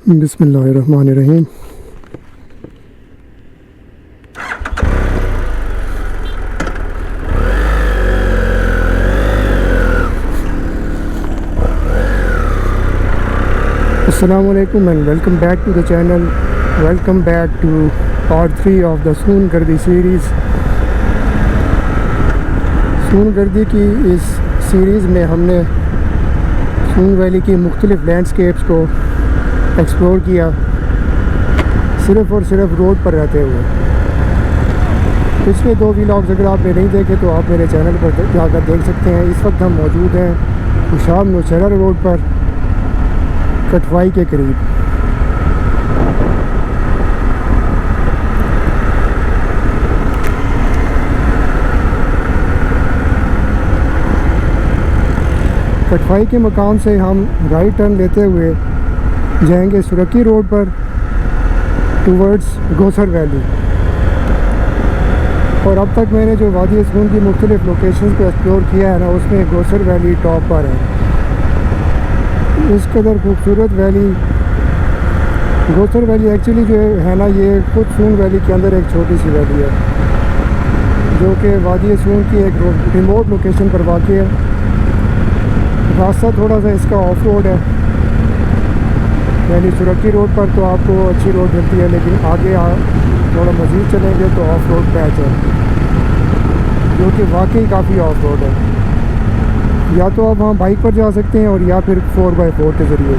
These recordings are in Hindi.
बिस्मिल्लाहिर्रहमानिर्रहीम। Assalamualaikum and welcome back to the channel. Welcome back to part 3 of the सून गर्दी सीरीज़। सून गर्दी की इस सीरीज़ में हमने सून वैली की मुख्तलिफ़ लैंडस्केप्स को एक्सप्लोर किया, सिर्फ़ और सिर्फ रोड पर रहते हुए। पिछले 2 व्लॉग्स अगर आपने नहीं देखे तो आप मेरे चैनल पर जाकर देख सकते हैं। इस वक्त हम मौजूद हैं खुशाब नौशहरा रोड पर, कटवाई के करीब। कटवाई के मकाम से हम राइट टर्न लेते हुए जाएंगे सुरकी रोड पर टूवर्ड्स गोसर वैली। और अब तक मैंने जो वादी सून की मुख्तलिफ़ लोकेशंस को एक्सप्लोर किया है ना, उसमें गोसर वैली टॉप पर है। इस कदर खूबसूरत वैली गोसर वैली एक्चुअली जो है ना, ये खुद सून वैली के अंदर एक छोटी सी वैली है जो कि वादी सून की एक रिमोट लोकेशन पर वाक़ है। रास्ता थोड़ा सा इसका ऑफ रोड है, यानी सुरकी रोड पर तो आपको अच्छी रोड मिलती है, लेकिन आगे थोड़ा मज़ीद चलेंगे तो ऑफ रोड पैच है जो कि वाकई काफ़ी ऑफ रोड है। या तो आप वहाँ बाइक पर जा सकते हैं और या फिर 4x4 के ज़रिए।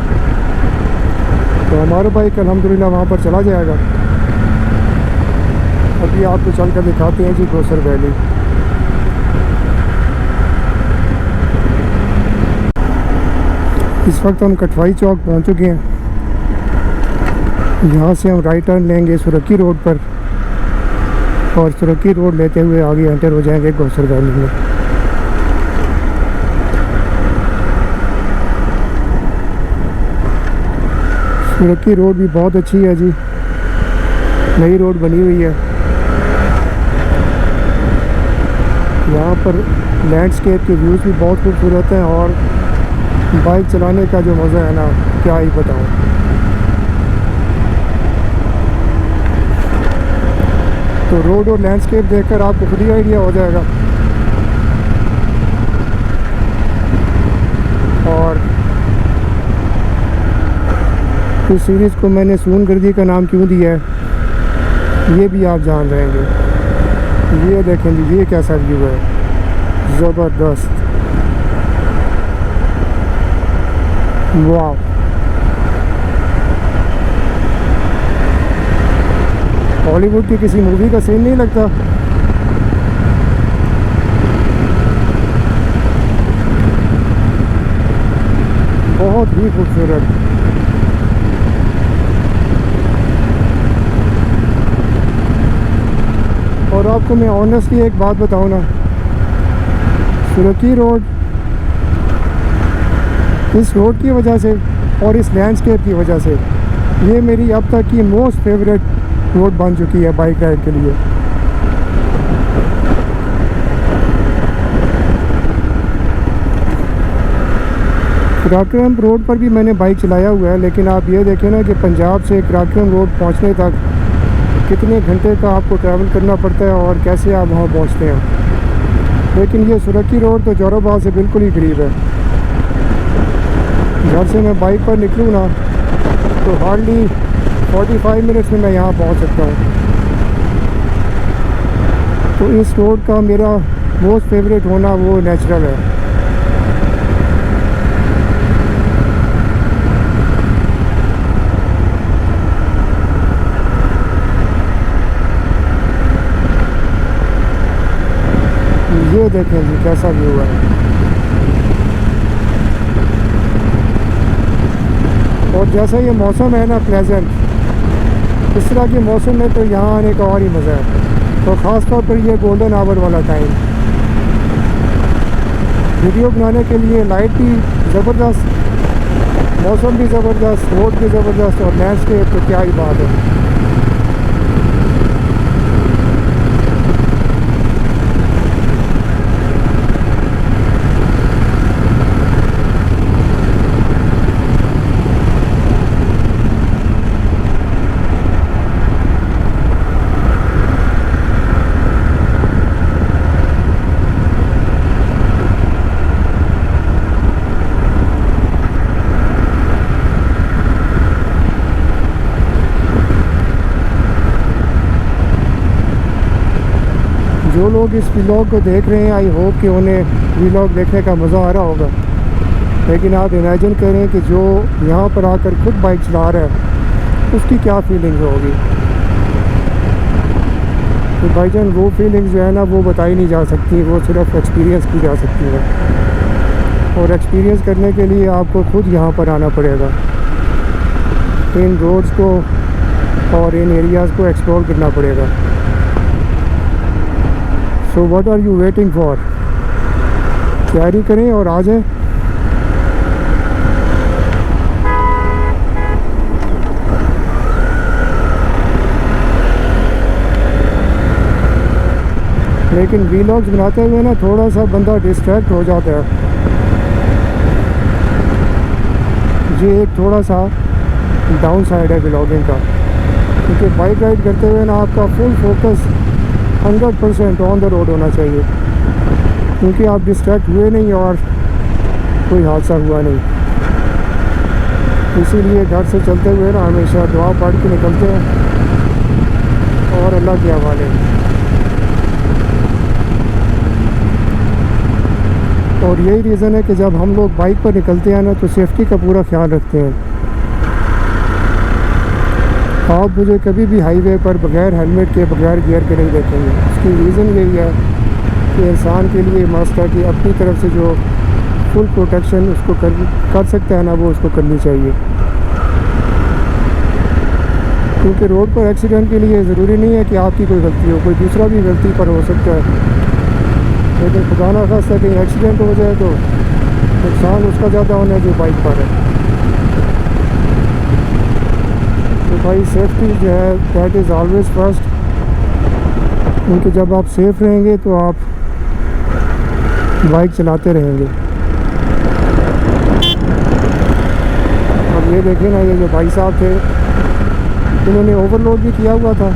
तो हमारा बाइक अल्हम्दुलिल्लाह वहाँ पर चला जाएगा। अभी आपको चल कर दिखाते हैं जी गोसर वैली। इस वक्त हम कटवाई चौक पहुँच चुके हैं। यहाँ से हम राइट टर्न लेंगे सुरकी रोड पर और सुरकी रोड लेते हुए आगे एंटर हो जाएंगे गोसर वैली में। सुरकी रोड भी बहुत अच्छी है जी, नई रोड बनी हुई है। यहाँ पर लैंडस्केप के व्यूज़ भी बहुत खूबसूरत हैं और बाइक चलाने का जो मज़ा है ना, क्या ही बताऊँ। तो रोड और लैंडस्केप देखकर आपको खुद ही आइडिया हो जाएगा। और इस सीरीज़ को मैंने सून गर्दी का नाम क्यों दिया है ये भी आप जान रहेंगे। ये देखें जी, ये कैसा व्यू है, ज़बरदस्त, वाह। हॉलीवुड की किसी मूवी का सीन नहीं लगता। बहुत ही खूबसूरत। और आपको मैं ऑनेस्टली एक बात बताऊं ना, सुरकी रोड इस रोड की वजह से और इस लैंडस्केप की वजह से ये मेरी अब तक की मोस्ट फेवरेट रोड बन चुकी है बाइक राइड के लिए। कराक्रम रोड पर भी मैंने बाइक चलाया हुआ है, लेकिन आप ये देखें ना कि पंजाब से कराक्रम रोड पहुंचने तक कितने घंटे का आपको ट्रैवल करना पड़ता है और कैसे आप वहां पहुंचते हैं। लेकिन ये सुरकी रोड तो जोराबाद से बिल्कुल ही करीब है। घर से मैं बाइक पर निकलूँ ना तो हार्डली 45 मिनट्स में मैं यहाँ पहुँच सकता हूँ। तो इस रोड का मेरा मोस्ट फेवरेट होना वो नेचुरल है। ये देखें जी कैसा व्यू है। और जैसा ये मौसम है ना प्लेजेंट, इस तरह के मौसम में तो यहाँ आने का और ही मज़ा है। तो ख़ास तौर पर ये गोल्डन आवर वाला टाइम, वीडियो बनाने के लिए लाइट भी ज़बरदस्त, मौसम भी ज़बरदस्त, रोड भी ज़बरदस्त और लैंडस्केप तो क्या ही बात है। जो लोग इस व्लॉग को देख रहे हैं, आई होप कि उन्हें व्लॉग देखने का मज़ा आ रहा होगा। लेकिन आप इमेजिन करें कि जो यहाँ पर आकर खुद बाइक चला रहा है उसकी क्या फीलिंग होगी। तो भाईजान वो फीलिंग जो है ना वो बताई नहीं जा सकती, वो सिर्फ एक्सपीरियंस की जा सकती है। और एक्सपीरियंस करने के लिए आपको खुद यहाँ पर आना पड़ेगा, इन रोड्स को और इन एरियाज़ को एक्सप्लोर करना पड़ेगा। So what are you waiting for? तैयारी करें और आ जाएं। लेकिन व्लॉग्स बनाते हुए ना थोड़ा सा बंदा डिस्ट्रैक्ट हो जाता है। ये एक थोड़ा सा डाउन साइड है व्लॉगिंग का, क्योंकि बाइक राइड करते हुए ना आपका full focus 100% on the road होना चाहिए, क्योंकि आप डिस्ट्रैक्ट हुए नहीं और कोई हादसा हुआ नहीं। इसीलिए घर से चलते हुए ना हमेशा दुआ पढ़ के निकलते हैं और अल्लाह के हवाले। और यही रीज़न है कि जब हम लोग बाइक पर निकलते हैं ना तो सेफ्टी का पूरा ख्याल रखते हैं। आप मुझे कभी भी हाईवे पर बगैर हेलमेट के, बगैर गियर के नहीं देखेंगे। उसकी रीज़न यही है कि इंसान के लिए मस्ट है कि अपनी तरफ से जो फुल प्रोटेक्शन उसको कर सकता है ना, वो उसको करनी चाहिए। क्योंकि रोड पर एक्सीडेंट के लिए ज़रूरी नहीं है कि आपकी कोई गलती हो, कोई दूसरा भी गलती पर हो सकता है। लेकिन खुदा ना खास्ता कहीं एक्सीडेंट हो जाए तो नुकसान उसका ज़्यादा होना है जो बाइक पर है। तो भाई सेफ्टी जो है दैट इज़ ऑलवेज़ फर्स्ट, क्योंकि जब आप सेफ रहेंगे तो आप बाइक चलाते रहेंगे। अब ये देखिए ना, ये जो भाई साहब थे इन्होंने ओवरलोड भी किया हुआ था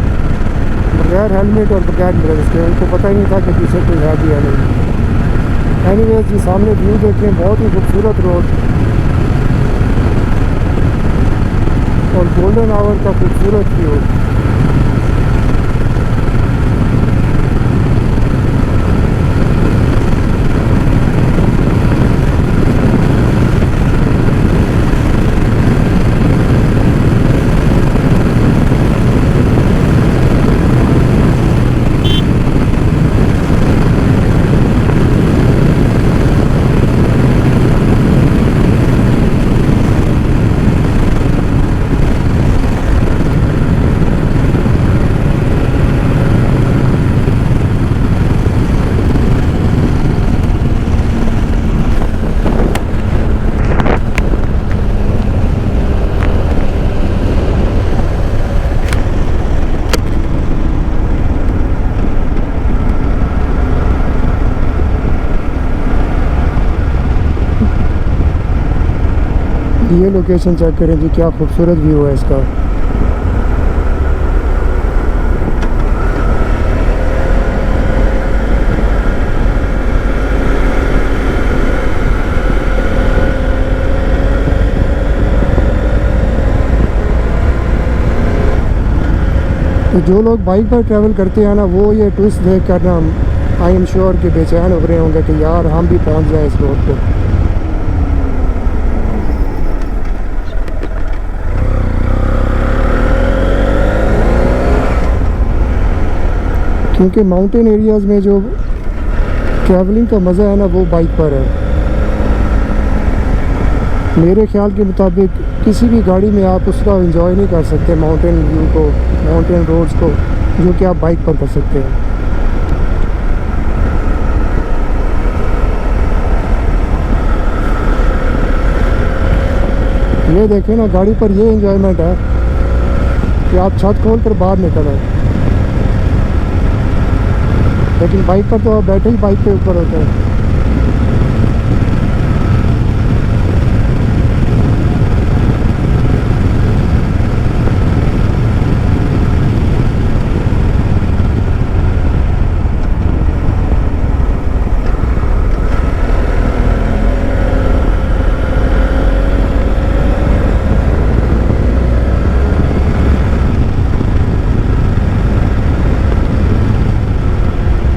बगैर हेलमेट और बगैर मिरर्स के। उनको पता ही नहीं था कि पीछे कोई है भी या नहीं। एनीवेज जी, सामने व्यू देखें, बहुत ही खूबसूरत रोड और गोल्डन आवर का खूबसूरत व्यू। ये लोकेशन चेक करें जी, क्या खूबसूरत व्यू है इसका। तो जो लोग बाइक पर ट्रैवल करते हैं ना, वो ये ट्विस्ट देख कर ना आई एम श्योर कि बेचैन हो रहे होंगे कि यार हम भी पहुंच जाए इस रोड पे। क्योंकि माउंटेन एरियाज़ में जो ट्रैवलिंग का मज़ा है ना वो बाइक पर है। मेरे ख्याल के मुताबिक किसी भी गाड़ी में आप उसका एंजॉय नहीं कर सकते, माउंटेन व्यू को, माउंटेन रोड्स को, जो कि आप बाइक पर कर सकते हैं। ये देखें ना, गाड़ी पर ये एंजॉयमेंट है कि आप छत खोल कर बाहर निकल आए, लेकिन बाइक पर तो आप बैठे ही बाइक के ऊपर होते हैं।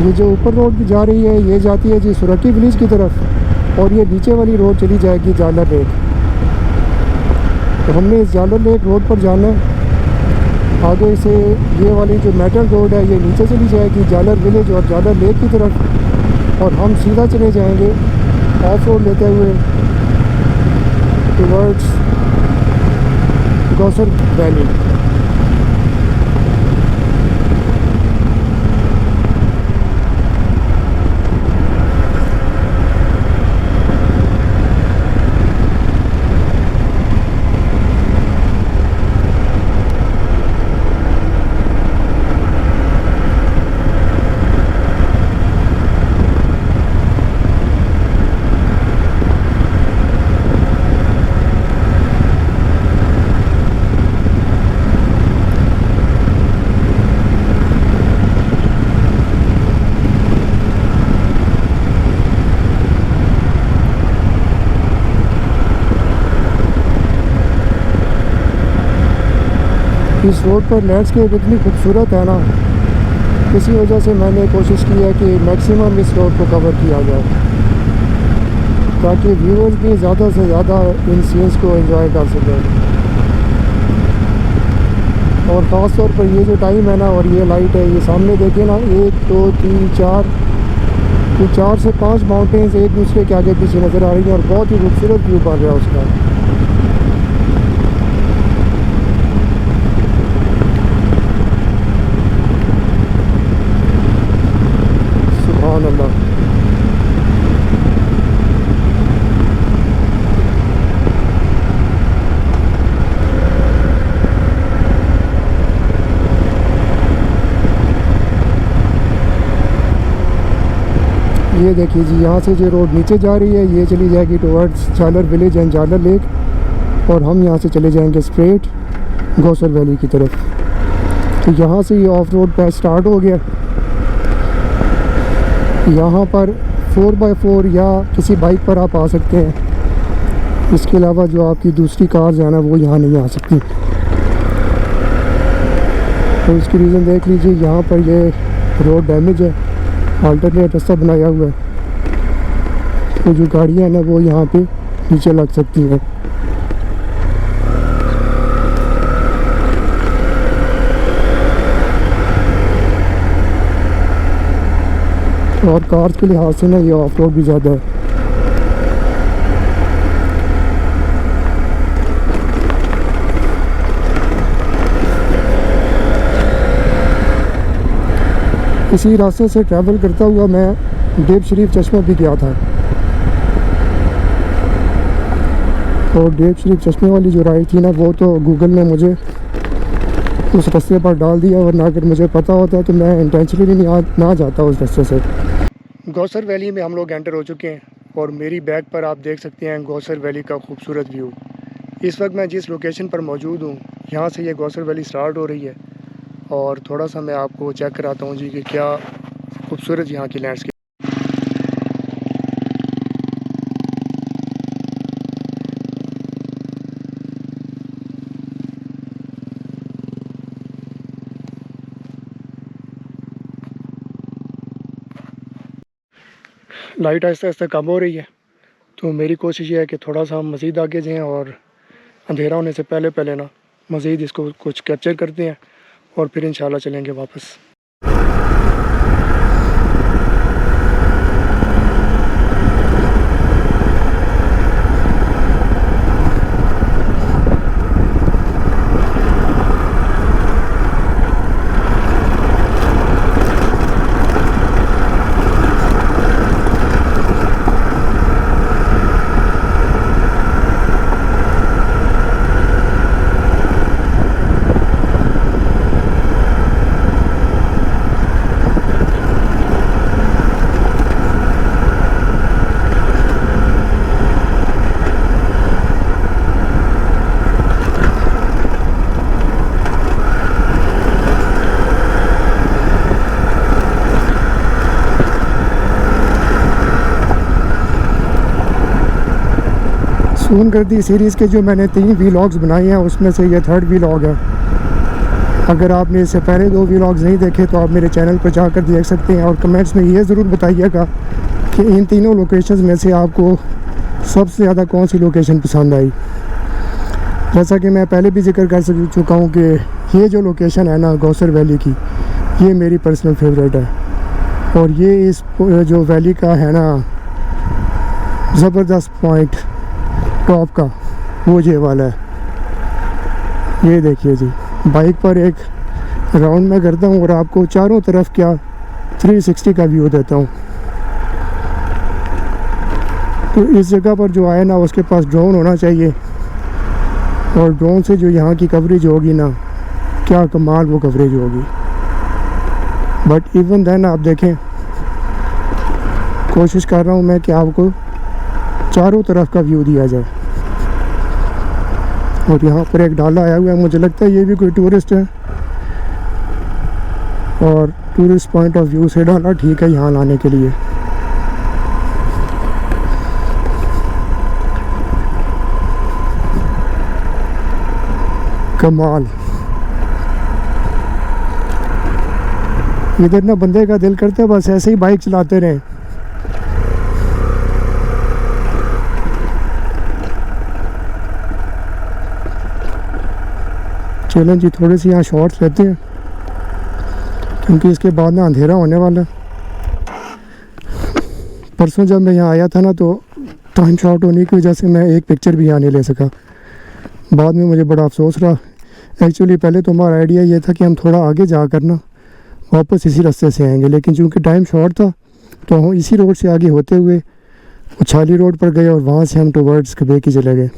ये जो ऊपर रोड भी जा रही है ये जाती है जी सुरकी विलेज की तरफ, और ये नीचे वाली रोड चली जाएगी जालर लेक। तो हमने इस जालर लेक रोड पर जाना है। आगे से ये वाली जो मेटल रोड है ये नीचे चली जाएगी जालर विलेज और जालर लेक की तरफ, और हम सीधा चले जाएंगे ऑफ रोड लेते हुए टुवर्ड्स गौसर वैली। इस रोड पर लैंडस्केप इतनी खूबसूरत है ना, इसी वजह से मैंने कोशिश की है कि मैक्सिमम इस रोड को कवर किया जाए, ताकि व्यूअर्स भी ज़्यादा से ज़्यादा इन सीन्स को एंजॉय कर सकें। और ख़ास तौर पर ये जो टाइम है ना और ये लाइट है, ये सामने देखिए ना, 1 2 3 4 से 5 माउंटेन्स एक दूसरे के आगे पीछे नज़र आ रही हैं और बहुत ही खूबसूरत व्यू बन रहा है उसका। सुभान अल्लाह। ये देखिए जी, यहाँ से जो रोड नीचे जा रही है ये चली जाएगी टुवर्ड्स जालर विलेज एंड जालर लेक, और हम यहाँ से चले जाएंगे स्ट्रेट गौसर वैली की तरफ। तो यहाँ से ये ऑफ रोड पैच स्टार्ट हो गया। यहाँ पर 4x4 या किसी बाइक पर आप आ सकते हैं, इसके अलावा जो आपकी दूसरी कार्स हैं ना वो यहाँ नहीं आ सकती। तो इसकी रीज़न देख लीजिए, यहाँ पर ये रोड डैमेज है, अल्टरनेट रास्ता बनाया हुआ है, तो जो गाड़ियाँ हैं ना वो यहाँ पे नीचे लग सकती हैं। और कार्स के लिहाज से ना ये ऑफ रोड भी ज़्यादा है। इसी रास्ते से ट्रैवल करता हुआ मैं डेब शरीफ चश्मा भी गया था, और डेब शरीफ चश्मे वाली जो राइड थी ना वो तो गूगल ने मुझे उस रास्ते पर डाल दिया, वरना अगर मुझे पता होता तो मैं इंटेंशनली ना जाता उस रास्ते से। गौसर वैली में हम लोग एंटर हो चुके हैं, और मेरी बैक पर आप देख सकते हैं गौसर वैली का खूबसूरत व्यू। इस वक्त मैं जिस लोकेशन पर मौजूद हूँ यहाँ से ये गौसर वैली स्टार्ट हो रही है, और थोड़ा सा मैं आपको चेक कराता हूँ जी कि क्या खूबसूरत यहाँ की लैंडस्केप। लाइट आहिस्ता आहिस्ता कम हो रही है, तो मेरी कोशिश ये है कि थोड़ा सा हम मज़ीद आगे जाएँ और अंधेरा होने से पहले पहले ना मज़ीद इसको कुछ कैप्चर करते हैं, और फिर इंशाल्लाह चलेंगे वापस। सून कर दी सीरीज़ के जो मैंने 3 व्लॉग्स बनाए हैं उसमें से ये 3rd व्लॉग है। अगर आपने इससे पहले 2 व्लॉग्स नहीं देखे तो आप मेरे चैनल पर जाकर देख सकते हैं। और कमेंट्स में ये ज़रूर बताइएगा कि इन तीनों लोकेशंस में से आपको सबसे ज़्यादा कौन सी लोकेशन पसंद आई। जैसा कि मैं पहले भी जिक्र कर चुका हूँ कि ये जो लोकेशन है ना गौसर वैली की, ये मेरी पर्सनल फेवरेट है। और ये इस जो वैली का है ना ज़बरदस्त पॉइंट टॉप का, वो ये वाला है। ये देखिए जी, बाइक पर एक राउंड में करता हूँ और आपको चारों तरफ क्या 360 का व्यू देता हूँ। तो इस जगह पर जो आए ना उसके पास ड्रोन होना चाहिए, और ड्रोन से जो यहाँ की कवरेज होगी ना, क्या कमाल वो कवरेज होगी। बट इवन देन आप देखें, कोशिश कर रहा हूँ मैं कि आपको चारों तरफ का व्यू दिया जाए। और यहाँ पर एक डाला आया हुआ है, मुझे लगता है ये भी कोई टूरिस्ट है, और टूरिस्ट पॉइंट ऑफ व्यू से डाला ठीक है यहाँ लाने के लिए। कमाल। इधर ना बंदे का दिल करता है बस ऐसे ही बाइक चलाते रहें। चलें जी, थोड़ी सी यहाँ शॉर्ट्स लेते हैं क्योंकि इसके बाद ना अंधेरा होने वाला है। परसों जब मैं यहाँ आया था ना तो टाइम शॉर्ट होने की वजह से मैं एक पिक्चर भी यहाँ नहीं ले सका। बाद में मुझे बड़ा अफसोस रहा। एक्चुअली पहले तो हमारा आइडिया ये था कि हम थोड़ा आगे जाकर ना वापस इसी रास्ते से आएंगे, लेकिन चूँकि टाइम शॉर्ट था तो हम इसी रोड से आगे होते हुए उछाली रोड पर गए और वहाँ से हम टुवर्ड्स कबे की चले गए।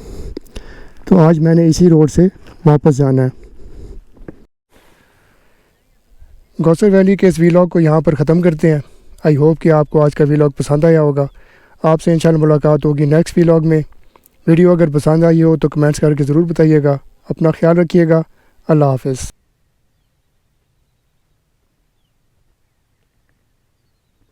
तो आज मैंने इसी रोड से वापस जाना है। गौसर वैली के इस व्लॉग को यहाँ पर ख़त्म करते हैं। आई होप कि आपको आज का व्लॉग पसंद आया होगा। आपसे इंशाल्लाह मुलाकात होगी नेक्स्ट व्लॉग में। वीडियो अगर पसंद आई हो तो कमेंट्स करके ज़रूर बताइएगा। अपना ख्याल रखिएगा। अल्लाह हाफ़िज़।